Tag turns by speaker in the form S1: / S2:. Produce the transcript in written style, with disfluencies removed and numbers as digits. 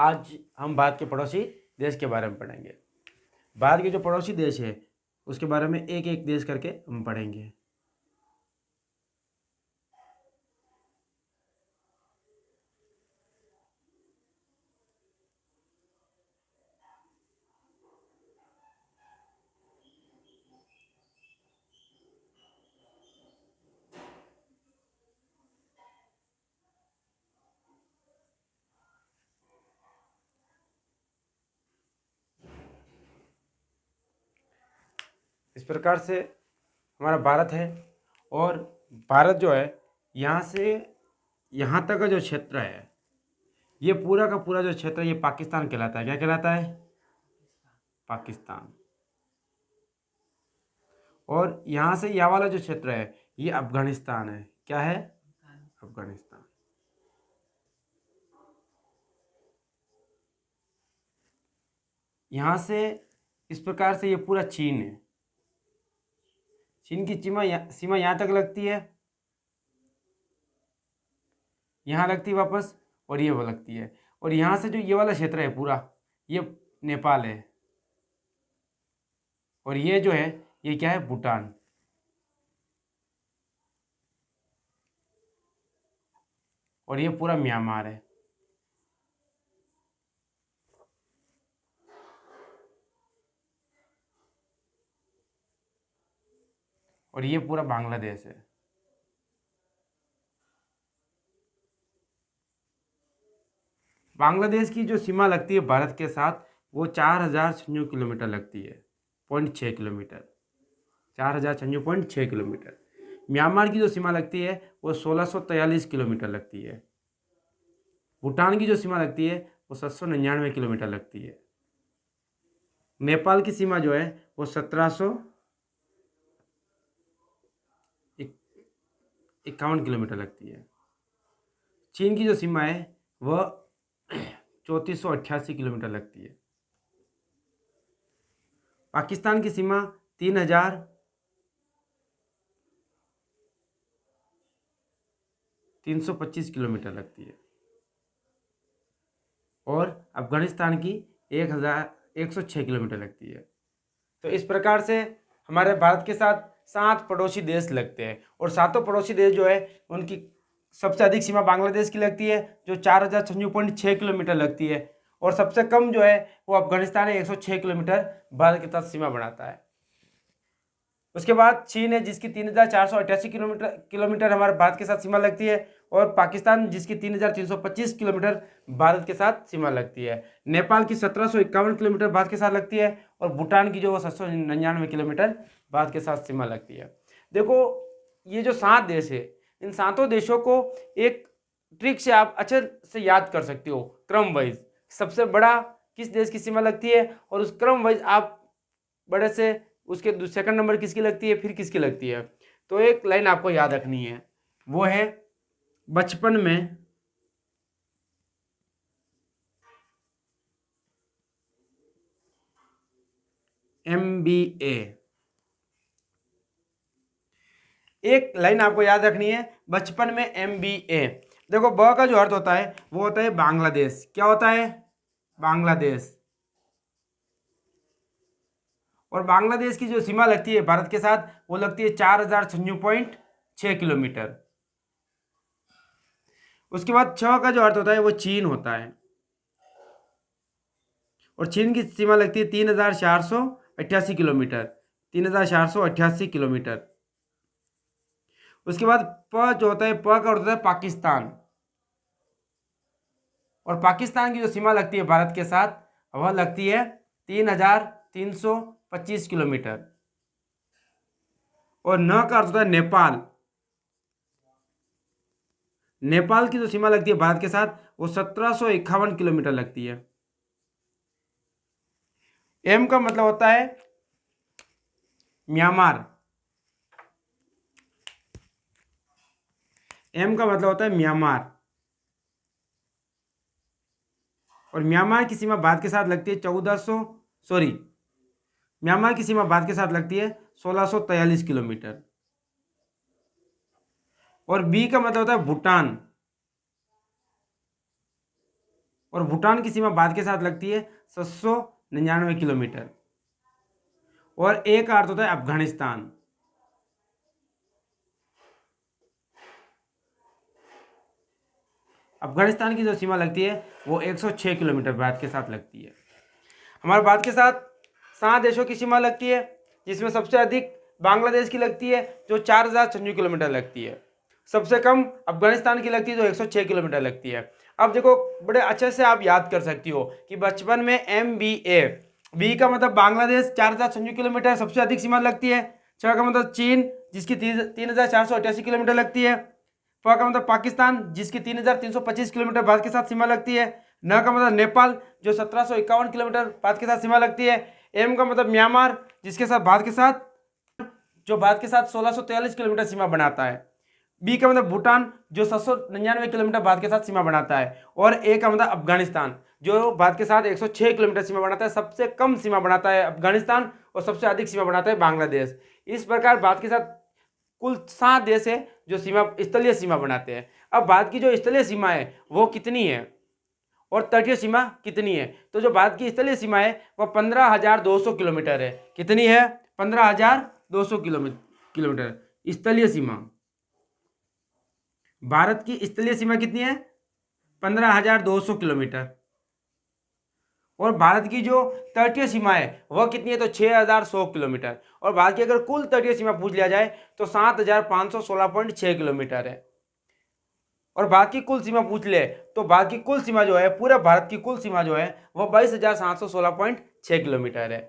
S1: आज हम भारत के पड़ोसी देश के बारे में पढ़ेंगे। भारत के जो पड़ोसी देश है उसके बारे में एक एक देश करके हम पढ़ेंगे। इस प्रकार से हमारा भारत है और भारत जो है यहाँ से यहाँ तक का जो क्षेत्र है ये पूरा का पूरा जो क्षेत्र है ये पाकिस्तान कहलाता है। क्या कहलाता है? पाकिस्तान। और यहाँ से यह वाला जो क्षेत्र है ये अफगानिस्तान है। क्या है? अफगानिस्तान। यहाँ से इस प्रकार से ये पूरा चीन है। चीन की सीमा यहाँ तक लगती है, यहाँ लगती है वापस, और ये वो लगती है। और यहाँ से जो ये वाला क्षेत्र है पूरा ये नेपाल है, और ये जो है ये क्या है? भूटान। और ये पूरा म्यांमार है। और ये पूरा बांग्लादेश है। बांग्लादेश की जो सीमा लगती है भारत के साथ वो 4096 किलोमीटर लगती है, 0.6 किलोमीटर, 4096 किलोमीटर। म्यांमार की जो सीमा लगती है वो 1643 किलोमीटर लगती है। भूटान की जो सीमा लगती है वो 799 किलोमीटर लगती है। नेपाल की सीमा जो है वो 1751 किलोमीटर लगती है। चीन की जो सीमा है वह 3488 किलोमीटर लगती है। पाकिस्तान की सीमा 3325 किलोमीटर लगती है। और अफगानिस्तान की 1106 किलोमीटर लगती है। तो इस प्रकार से हमारे भारत के साथ 7 पड़ोसी देश लगते हैं, और सातों पड़ोसी देश जो है उनकी सबसे अधिक सीमा बांग्लादेश की लगती है जो 4096 किलोमीटर लगती है, और सबसे कम जो है वो अफगानिस्तान है, 106 किलोमीटर भारत के साथ सीमा बनाता है। उसके बाद चीन है जिसकी 3488 किलोमीटर हमारे भारत के साथ सीमा लगती है, और पाकिस्तान जिसकी 3325 किलोमीटर भारत के साथ सीमा लगती है। नेपाल की 1751 किलोमीटर भारत के साथ लगती है, और भूटान की जो वो 799 किलोमीटर भारत के साथ सीमा लगती है। देखो ये जो 7 देश है इन 7 देशों को एक ट्रिक से आप अच्छे से याद कर सकते हो, क्रम वाइज सबसे बड़ा किस देश की सीमा लगती है, और उस क्रम वाइज आप बड़े से उसके सेकंड नंबर किसकी लगती है, फिर किसकी लगती है। तो एक लाइन आपको याद रखनी है, वो है बचपन में MBA। एक लाइन आपको याद रखनी है, बचपन में MBA। देखो ब का जो अर्थ होता है वो होता है बांग्लादेश। क्या होता है? बांग्लादेश। और बांग्लादेश की जो सीमा लगती है भारत के साथ वो लगती है 4096.6 किलोमीटर। उसके बाद छ का जो अर्थ होता है वो चीन होता है, और चीन की सीमा लगती है 3488 किलोमीटर, 3488 किलोमीटर। उसके बाद प जो होता है, प का अर्थ होता है पाकिस्तान, और पाकिस्तान की जो सीमा लगती है भारत के साथ वह लगती है 3325 किलोमीटर। और न का अर्थ होता है नेपाल। नेपाल की जो सीमा लगती है भारत के साथ वो 1751 किलोमीटर लगती है। एम का मतलब होता है म्यांमार। एम का मतलब होता है म्यांमार, और म्यांमार की सीमा भारत के साथ लगती है 1400 म्यांमार की सीमा भारत के साथ लगती है 1643 किलोमीटर। और बी का मतलब होता है भूटान। और भूटान की सीमा भारत के साथ लगती है 799 किलोमीटर। और ए का अर्थ होता है अफगानिस्तान। अफगानिस्तान की जो सीमा लगती है वो 106 किलोमीटर भारत के साथ लगती है। हमारे भारत के साथ 7 देशों की सीमा लगती है, जिसमें सबसे अधिक बांग्लादेश की लगती है जो 4096 किलोमीटर लगती है। सबसे कम अफगानिस्तान की लगती है जो 106 किलोमीटर लगती है। अब देखो बड़े अच्छे से आप याद कर सकती हो कि बचपन में MBA, बी का मतलब बांग्लादेश 4096 किलोमीटर सबसे अधिक सीमा लगती है। छ का मतलब चीन जिसकी 3488 किलोमीटर लगती है। प का मतलब पाकिस्तान जिसकी 3325 किलोमीटर भारत के साथ सीमा लगती है। न का मतलब नेपाल जो 1751 किलोमीटर भारत के साथ सीमा लगती है। एम का मतलब म्यांमार जिसके साथ भारत के साथ जो भारत के साथ 1643 किलोमीटर सीमा बनाता है। बी का मतलब भूटान जो 799 किलोमीटर भारत के साथ सीमा बनाता है। और ए का मतलब अफगानिस्तान जो भारत के साथ 106 किलोमीटर सीमा बनाता है। सबसे कम सीमा बनाता है अफगानिस्तान और सबसे अधिक सीमा बनाता है बांग्लादेश। इस प्रकार भारत के साथ कुल 7 देश है जो सीमा स्थलीय सीमा बनाते हैं। अब भारत की जो स्थलीय सीमा है वो कितनी है और तटीय सीमा कितनी है? तो जो भारत की स्थलीय सीमा है वह 15,200 किलोमीटर है। कितनी है? 15,200 किलोमीटर स्थलीय सीमा। भारत की स्थलीय सीमा कितनी है? 15,200 किलोमीटर। और भारत की जो तटीय सीमा है वह कितनी है? तो 6,100 किलोमीटर। और भारत की अगर कुल तटीय सीमा पूछ लिया जाए तो 7,516.6 किलोमीटर है। और भारत की कुल सीमा पूछ ले तो भारत की कुल सीमा जो है पूरे भारत की कुल सीमा जो है वह 22,716.6 किलोमीटर है।